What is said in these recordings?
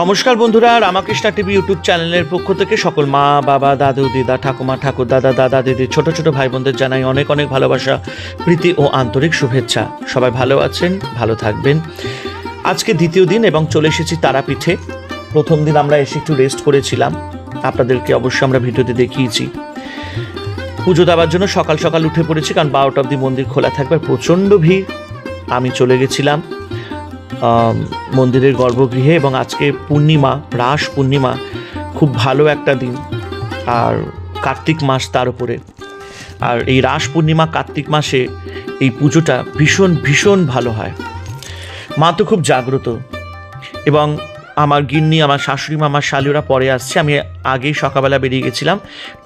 নমস্কার বন্ধুরা, Ramakrishna TV YouTube চ্যানেলের পক্ষ থেকে সকল মা বাবা দাদু দিদা ঠাকুমা ঠাকুর দাদা দাদা দিদি ছোট ছোট ভাই বোনদের জানাই অনেক অনেক ভালোবাসা, প্রীতি ও আন্তরিক শুভেচ্ছা। সবাই ভালো আছেন, ভালো থাকবেন। আজকে দ্বিতীয় দিন এবং চলে এসেছি তারাপীঠে। প্রথম দিন আমরা এসে একটু রেস্ট করেছিলাম, আপনাদেরকে অবশ্যই আমরা ভিডিওতে দেখিয়েছি। পুজো দেওয়ার জন্য সকাল সকাল উঠে পড়েছি, কারণ 12টা অবধি মন্দির খোলা থাকবে, প্রচণ্ড ভিড়। আমি চলে গেছিলাম মন্দিরের গর্ভগৃহে এবং আজকে পূর্ণিমা, রাস পূর্ণিমা, খুব ভালো একটা দিন, আর কার্তিক মাস তার উপরে। আর এই রাস পূর্ণিমা কার্তিক মাসে এই পুজোটা ভীষণ ভীষণ ভালো হয়। মা তো খুব জাগ্রত, এবং আমার গিন্নি, আমার শাশুড়ি মা, আমার শালিরা পরে আসছে। আমি আগেই সকালবেলা বেরিয়ে গেছিলাম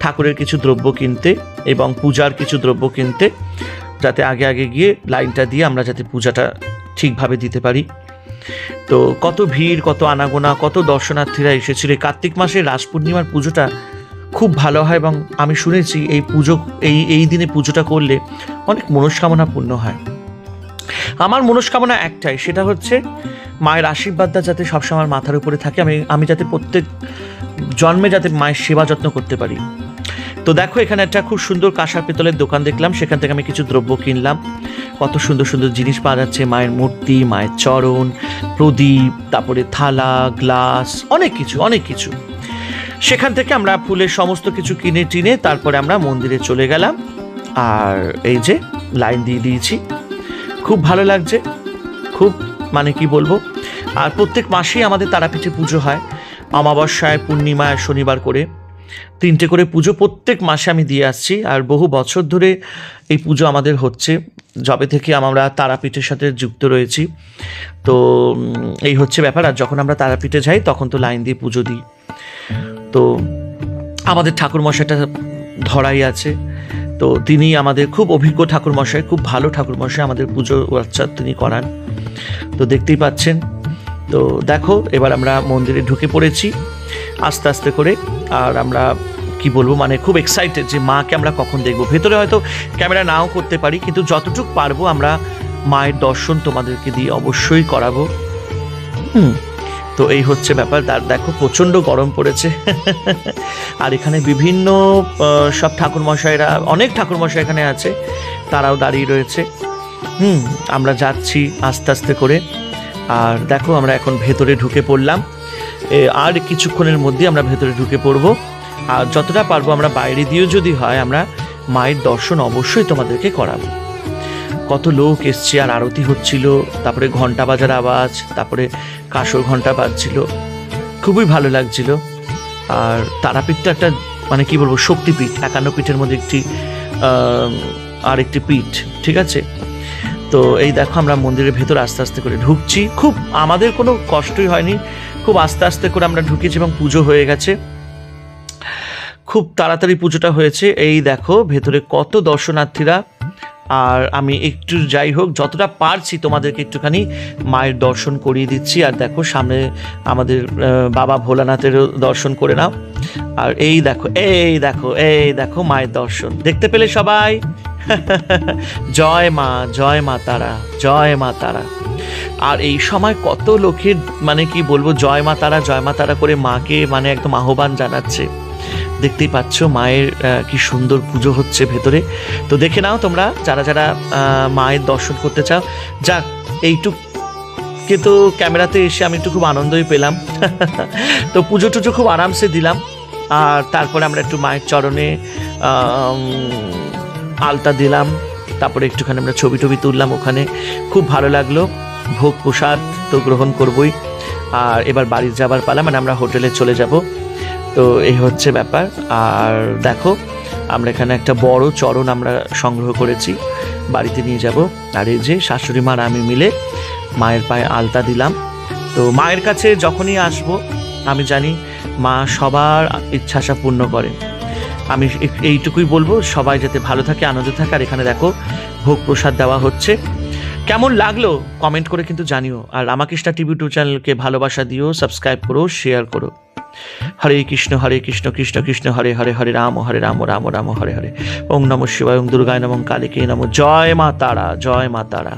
ঠাকুরের কিছু দ্রব্য কিনতে এবং পূজার কিছু দ্রব্য কিনতে, যাতে আগে আগে গিয়ে লাইনটা দিয়ে আমরা যাতে পূজাটা ঠিকভাবে দিতে পারি। তো কত ভিড়, কত আনাগোনা, কত দর্শনার্থীরা এসেছিল। কার্তিক মাসে রাস পূর্ণিমার পুজোটা খুব ভালো হয়, এবং আমি শুনেছি এই দিনে পুজোটা করলে অনেক মনস্কামনা পূর্ণ হয়। আমার মনস্কামনা একটাই, সেটা হচ্ছে মায়ের আশীর্বাদটা যাতে সবসময় মাথার উপরে থাকে, আমি যাতে প্রত্যেক জন্মে যাতে মায়ের সেবা যত্ন করতে পারি। তো দেখো, এখানে একটা খুব সুন্দর কাঁসার পেতলের দোকান দেখলাম, সেখান থেকে আমি কিছু দ্রব্য কিনলাম। কত সুন্দর সুন্দর জিনিস পাওয়া যাচ্ছে, মায়ের মূর্তি, মায়ের চরণ, প্রদীপ, তারপরে থালা, গ্লাস, অনেক কিছু। সেখান থেকে আমরা ফুলের সমস্ত কিছু কিনে টিনে তারপরে আমরা মন্দিরে চলে গেলাম। আর এই যে লাইন দিয়ে দিয়েছি, খুব ভালো লাগছে, খুব মানে কি বলবো। আর প্রত্যেক মাসেই আমাদের তারাপীঠে পুজো হয়, অমাবস্যায়, পূর্ণিমায়, শনিবার করে 3টে করে পুজো প্রত্যেক মাসে আমি দিয়ে আসছি। আর বহু বছর ধরে এই পুজো আমাদের হচ্ছে, যবে থেকে আমরা তারাপীঠের সাথে যুক্ত রয়েছি। তো এই হচ্ছে ব্যাপার। আর যখন আমরা তারাপীঠে যাই তখন তো লাইন দিয়ে পুজো দিই। তো আমাদের ঠাকুরমশাইটা ধরাই আছে, তো তিনি আমাদের খুব অভিজ্ঞ ঠাকুরমশাই, খুব ভালো ঠাকুরমশাই, আমাদের পুজো আচ্ছা তিনি করান। তো দেখতেই পাচ্ছেন। তো দেখো, এবার আমরা মন্দিরে ঢুকে পড়েছি আস্তে আস্তে করে। আর আমরা কি বলবো, মানে খুব এক্সাইটেড যে মাকে আমরা কখন দেখবো। ভেতরে হয়তো ক্যামেরা নাও করতে পারি, কিন্তু যতটুকু পারবো আমরা মায়ের দর্শন তোমাদেরকে দিয়ে অবশ্যই করাবো। তো এই হচ্ছে ব্যাপার। দেখো, প্রচণ্ড গরম পড়েছে। আর এখানে বিভিন্ন সব ঠাকুরমশাইরা, অনেক ঠাকুরমশাই এখানে আছে, তারাও দাঁড়িয়ে রয়েছে। আমরা যাচ্ছি আস্তে আস্তে করে। আর দেখো, আমরা এখন ভেতরে ঢুকে পড়লাম। আর কিছুক্ষণের মধ্যে আমরা ভেতরে ঢুকে পড়বো। আর যতটা পারবো আমরা বাইরে দিয়েও যদি হয় আমরা মায়ের দর্শন অবশ্যই তোমাদেরকে করাবো। কত লোক এসছে, আর আরতি হচ্ছিল, তারপরে ঘন্টা বাজার আওয়াজ, তারপরে কাঁসর ঘন্টা বাজছিল, খুবই ভালো লাগছিল। আর তারাপীঠটা একটা মানে কি বলবো, শক্তিপীঠ, 51 পীঠের মধ্যে একটি পীঠ, ঠিক আছে। তো এই দেখো, আমরা মন্দিরের ভেতর আস্তে আস্তে করে ঢুকছি। খুব আমাদের কোনো কষ্টই হয়নি, খুব আস্তে আস্তে করে আমরা ঢুকেছি এবং পুজো হয়ে গেছে, খুব তাড়াতাড়ি পুজোটা হয়েছে। এই দেখো ভেতরে কত দর্শনার্থীরা। আর আমি একটু যাই হোক যতটা পারছি তোমাদেরকে একটুখানি মায়ের দর্শন করিয়ে দিচ্ছি। আর দেখো, সামনে আমাদের বাবা ভোলানাথেরও দর্শন করে নাও। আর এই দেখো মায়ের দর্শন দেখতে পেলে সবাই। জয় মা, জয় মা তারা, জয় মা তারা। আর এই সময় কত লোকের মানে কি বলবো, জয় মা তারা করে মাকে মানে একদম আহ্বান জানাচ্ছে। দেখতেই পাচ্ছ মায়ের কি সুন্দর পুজো হচ্ছে ভেতরে। তো দেখে নাও তোমরা, যারা যারা মায়ের দর্শন করতে চাও। যাক, এইটুকে তো ক্যামেরাতে এসে আমি একটু খুব আনন্দই পেলাম। তো পুজো টুজো খুব আরামসে দিলাম। আর তারপরে আমরা একটু মায়ের চরণে আলতা দিলাম, তারপরে একটুখানি আমরা ছবি টবি তুললাম ওখানে, খুব ভালো লাগলো। ভোগ প্রসাদ তো গ্রহণ করবই। আর এবার বাড়ি যাবার পালা, মানে আমরা হোটেলে চলে যাব। তো এই হচ্ছে ব্যাপার। আর দেখো, আমরা এখানে একটা বড় চরণ আমরা সংগ্রহ করেছি, বাড়িতে নিয়ে যাব। আর এই যে শাশুড়ি মা আর আমি মিলে মায়ের পায়ে আলতা দিলাম। তো মায়ের কাছে যখনই আসব, আমি জানি মা সবার ইচ্ছাশা পূর্ণ করেন। আমি এইটুকুই বলবো, সবাই যাতে ভালো থাকে, আনন্দ থাকে। আর এখানে দেখো ভোগ প্রসাদ দেওয়া হচ্ছে। কেমন লাগলো কমেন্ট করে কিন্তু জানিও। আর রামাকৃষ্ণা টিভি ইউটিউব চ্যানেলকে ভালোবাসা দিও, সাবস্ক্রাইব করো, শেয়ার করো। হরে কৃষ্ণ কৃষ্ণ কৃষ্ণ হরে হরে, হরে রাম রাম রাম হরে হরে। ওং নমঃ শিবায়, ওং দুর্গায় নমঃ, কালীকে নমঃ। জয় মা তারা, জয় মা তারা।